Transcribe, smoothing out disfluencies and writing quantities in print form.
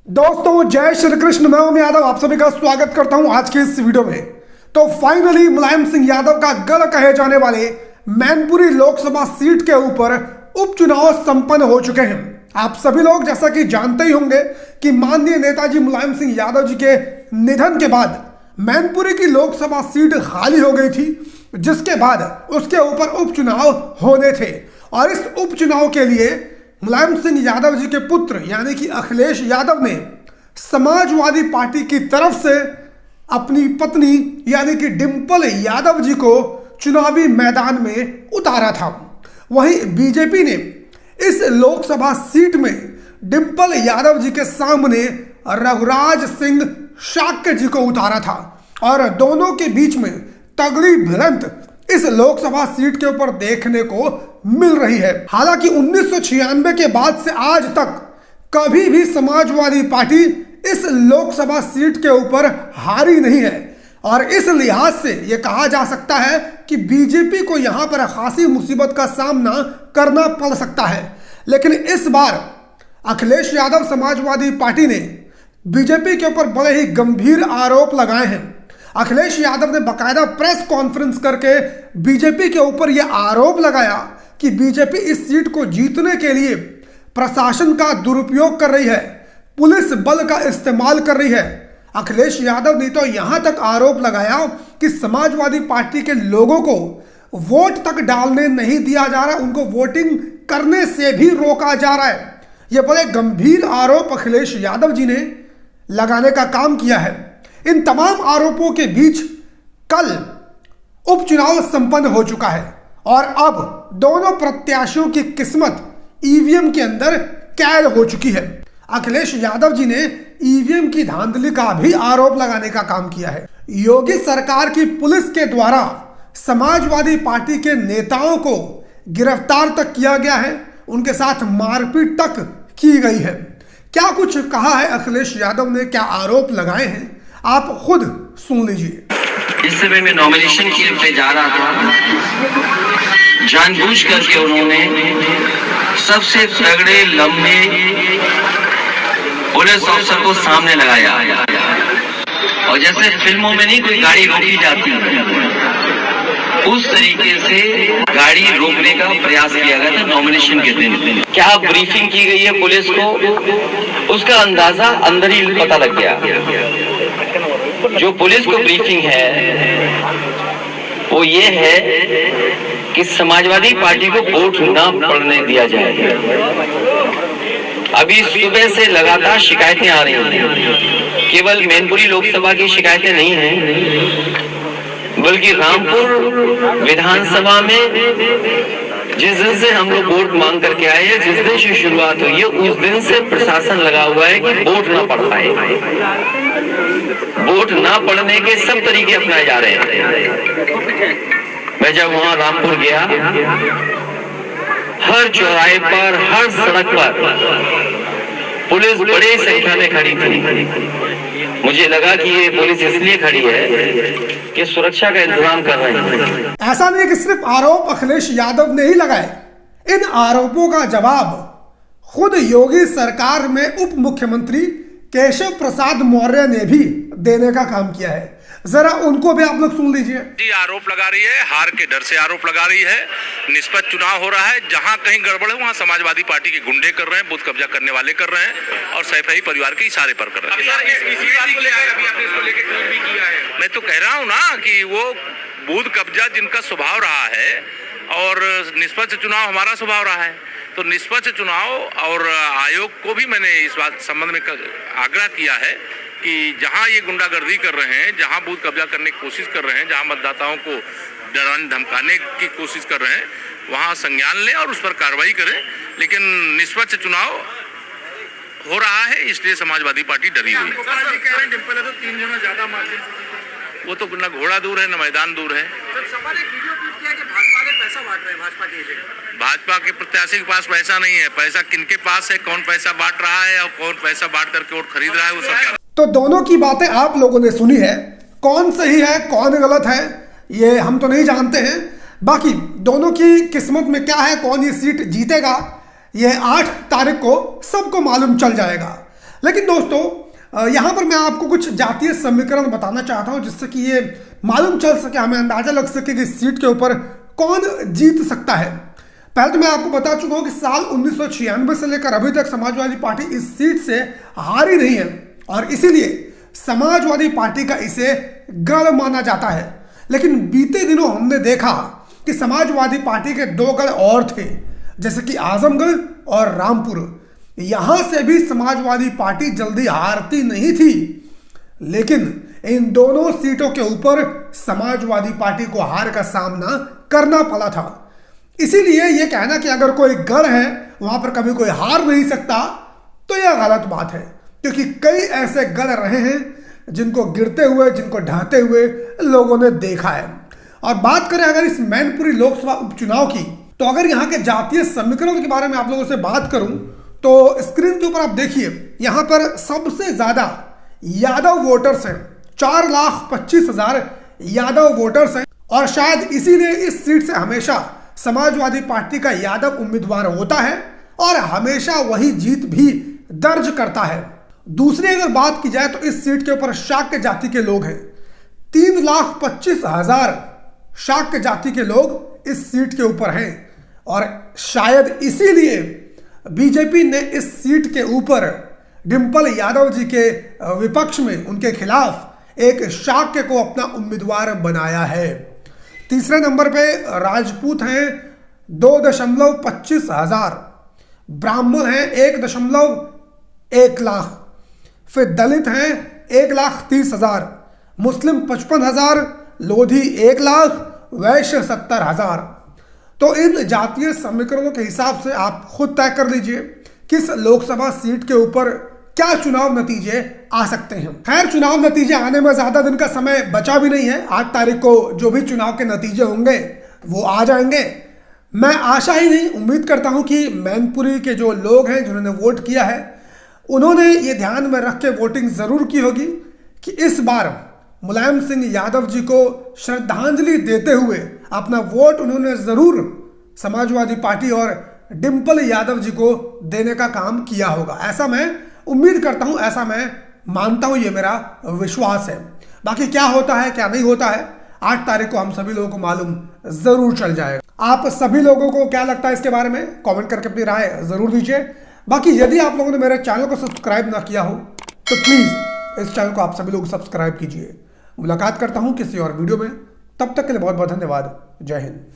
दोस्तों जय श्री कृष्ण। मैं ओम यादव आप सभी का स्वागत करता हूं आज के इस वीडियो में। तो फाइनली मुलायम सिंह यादव का गढ़ कहे जाने वाले मैनपुरी लोकसभा सीट के ऊपर उपचुनाव संपन्न हो चुके हैं। आप सभी लोग जैसा कि जानते ही होंगे कि माननीय नेताजी मुलायम सिंह यादव जी के निधन के बाद मैनपुरी की लोकसभा सीट खाली हो गई थी, जिसके बाद उसके ऊपर उपचुनाव होने थे। और इस उपचुनाव के लिए मुलायम सिंह यादव जी के पुत्र यानी कि अखिलेश यादव ने समाजवादी पार्टी की तरफ से अपनी पत्नी यानी कि डिंपल यादव जी को चुनावी मैदान में उतारा था। वहीं बीजेपी ने इस लोकसभा सीट में डिंपल यादव जी के सामने रघुराज सिंह शाक्य जी को उतारा था और दोनों के बीच में तगड़ी भिड़ंत इस लोकसभा सीट के ऊपर देखने को मिल रही है। हालांकि 1996 के बाद से आज तक कभी भी समाजवादी पार्टी इस लोकसभा सीट के ऊपर हारी नहीं है और इस लिहाज से यह कहा जा सकता है कि बीजेपी को यहां पर खासी मुसीबत का सामना करना पड़ सकता है। लेकिन इस बार अखिलेश यादव समाजवादी पार्टी ने बीजेपी के ऊपर बड़े ही गंभीर आरोप लगाए हैं। अखिलेश यादव ने बाकायदा प्रेस कॉन्फ्रेंस करके बीजेपी के ऊपर यह आरोप लगाया कि बीजेपी इस सीट को जीतने के लिए प्रशासन का दुरुपयोग कर रही है, पुलिस बल का इस्तेमाल कर रही है। अखिलेश यादव ने तो यहां तक आरोप लगाया कि समाजवादी पार्टी के लोगों को वोट तक डालने नहीं दिया जा रहा, उनको वोटिंग करने से भी रोका जा रहा है। यह बड़े गंभीर आरोप अखिलेश यादव जी ने लगाने का काम किया है। इन तमाम आरोपों के बीच कल उपचुनाव संपन्न हो चुका है और अब दोनों प्रत्याशियों की किस्मत ईवीएम के अंदर कैद हो चुकी है। अखिलेश यादव जी ने ईवीएम की धांधली का भी आरोप लगाने का काम किया है। योगी सरकार की पुलिस के द्वारा समाजवादी पार्टी के नेताओं को गिरफ्तार तक किया गया है, उनके साथ मारपीट तक की गई है। क्या कुछ कहा है अखिलेश यादव ने, क्या आरोप लगाए हैं, आप खुद सुन लीजिए। इस समय मैं नॉमिनेशन के लिए जा रहा था, जानबूझ करके उन्होंने सबसे तगड़े लंबे पुलिस अफसर को सामने लगाया और जैसे फिल्मों में नहीं कोई गाड़ी रोकी जाती उस तरीके से गाड़ी रोकने का प्रयास किया गया था नॉमिनेशन के दिन। क्या ब्रीफिंग की गई है पुलिस को, उसका अंदाजा अंदर ही पता लग गया। जो पुलिस को ब्रीफिंग है वो ये है कि समाजवादी पार्टी को वोट ना पड़ने दिया जाए। अभी सुबह से लगातार शिकायतें आ रही हैं, केवल मैनपुरी लोकसभा की शिकायतें नहीं हैं, बल्कि रामपुर विधानसभा में जिस दिन से हम लोग वोट मांग करके आए हैं, जिस दिन से शुरुआत हुई है उस दिन से प्रशासन लगा हुआ है कि वोट ना पड़ पाए। वोट ना पड़ने के सब तरीके अपनाए जा रहे हैं। मैं जब वहां रामपुर गया, हर चौराहे पर, हर सड़क पर पुलिस बड़ी संख्या में खड़ी थी। मुझे लगा कि ये पुलिस इसलिए खड़ी है कि सुरक्षा का इंतजाम कर रहे हैं। ऐसा नहीं कि सिर्फ आरोप अखिलेश यादव ने ही लगाए, इन आरोपों का जवाब खुद योगी सरकार में उप मुख्यमंत्री केशव प्रसाद मौर्य ने भी देने का काम किया है। जरा उनको भी आप लोग सुन लीजिए। जी आरोप लगा रही है, हार के डर से आरोप लगा रही है। निष्पक्ष चुनाव हो रहा है, जहां कहीं गड़बड़ है वहां समाजवादी पार्टी के गुंडे कर रहे हैं, बूथ कब्जा करने वाले कर रहे हैं और सैफई परिवार के इशारे पर कर रहे हैं। मैं तो कह रहा हूं ना कि वो बूथ कब्जा जिनका स्वभाव रहा है और निष्पक्ष चुनाव हमारा स्वभाव रहा है, तो निष्पक्ष चुनाव और आयोग को भी मैंने इस बात संबंध में आग्रह किया है कि जहां ये गुंडागर्दी कर रहे हैं, जहां बूथ कब्जा करने की कोशिश कर रहे हैं, जहां मतदाताओं को डराने धमकाने की कोशिश कर रहे हैं, वहां संज्ञान लें और उस पर कार्रवाई करें। लेकिन निष्पक्ष चुनाव हो रहा है, इसलिए समाजवादी पार्टी डरी हुई है। वो तो न घोड़ा दूर है न मैदान दूर है। भाजपा के प्रत्याशी के पास पैसा नहीं है, पैसा किनके पास है, कौन पैसा बांट रहा है और कौन पैसा बांट करके वोट खरीद रहा है, वो सब। तो दोनों की बातें आप लोगों ने सुनी है, कौन सही है कौन गलत है ये हम तो नहीं जानते हैं। बाकी दोनों की किस्मत में क्या है, कौन ये सीट जीतेगा, ये 8 तारीख को सबको मालूम चल जाएगा। लेकिन दोस्तों यहाँ पर मैं आपको कुछ जातीय समीकरण बताना चाहता हूँ जिससे कि ये मालूम चल सके, हमें अंदाजा लग सके कि इस सीट के ऊपर कौन जीत सकता है। पहले तो मैं आपको बता चुका हूँ कि साल 1996 से लेकर अभी तक समाजवादी पार्टी इस सीट से हार ही रही है और इसीलिए समाजवादी पार्टी का इसे गढ़ माना जाता है। लेकिन बीते दिनों हमने देखा कि समाजवादी पार्टी के दो गढ़ और थे, जैसे कि आजमगढ़ और रामपुर। यहां से भी समाजवादी पार्टी जल्दी हारती नहीं थी, लेकिन इन दोनों सीटों के ऊपर समाजवादी पार्टी को हार का सामना करना पड़ा था। इसीलिए यह कहना कि अगर कोई गढ़ है वहां पर कभी कोई हार नहीं सकता, तो यह गलत बात है, क्योंकि कई ऐसे गढ़ रहे हैं जिनको गिरते हुए, जिनको ढहते हुए लोगों ने देखा है। और बात करें अगर इस मैनपुरी लोकसभा उपचुनाव की, तो अगर यहाँ के जातीय समीकरण के बारे में आप लोगों से बात करूं तो स्क्रीन के ऊपर आप देखिए, यहां पर सबसे ज्यादा यादव वोटर्स हैं, 4,25,000 यादव वोटर्स हैं और शायद इसीलिए इस सीट से हमेशा समाजवादी पार्टी का यादव उम्मीदवार होता है और हमेशा वही जीत भी दर्ज करता है। दूसरी अगर बात की जाए तो इस सीट के ऊपर शाक्य जाति के लोग हैं, 3,25,000 शाक्य जाति के लोग इस सीट के ऊपर हैं और शायद इसीलिए बीजेपी ने इस सीट के ऊपर डिंपल यादव जी के विपक्ष में उनके खिलाफ एक शाक्य को अपना उम्मीदवार बनाया है। तीसरे नंबर पे राजपूत हैं 2,25,000, ब्राह्मण हैं 1.1 लाख, फिर दलित हैं 1,30,000, मुस्लिम 55,000, लोधी 1 लाख, वैश्य 70,000। तो इन जातीय समीकरणों के हिसाब से आप खुद तय कर लीजिए किस लोकसभा सीट के ऊपर क्या चुनाव नतीजे आ सकते हैं। खैर, चुनाव नतीजे आने में ज्यादा दिन का समय बचा भी नहीं है। 8 तारीख को जो भी चुनाव के नतीजे होंगे वो आ जाएंगे। मैं आशा ही नहीं, उम्मीद करता हूं कि मैनपुरी के जो लोग हैं जिन्होंने वोट किया है, उन्होंने ये ध्यान में रख के वोटिंग जरूर की होगी कि इस बार मुलायम सिंह यादव जी को श्रद्धांजलि देते हुए अपना वोट उन्होंने जरूर समाजवादी पार्टी और डिंपल यादव जी को देने का काम किया होगा। ऐसा मैं उम्मीद करता हूं, ऐसा मैं मानता हूं, ये मेरा विश्वास है। बाकी क्या होता है क्या नहीं होता है 8 तारीख को हम सभी लोगों को मालूम जरूर चल जाएगा। आप सभी लोगों को क्या लगता है इसके बारे में कमेंट करके अपनी राय जरूर दीजिए। बाकी यदि आप लोगों ने मेरे चैनल को सब्सक्राइब ना किया हो तो प्लीज इस चैनल को आप सभी लोग सब्सक्राइब कीजिए। मुलाकात करता हूं किसी और वीडियो में, तब तक के लिए बहुत बहुत धन्यवाद। जय हिंद।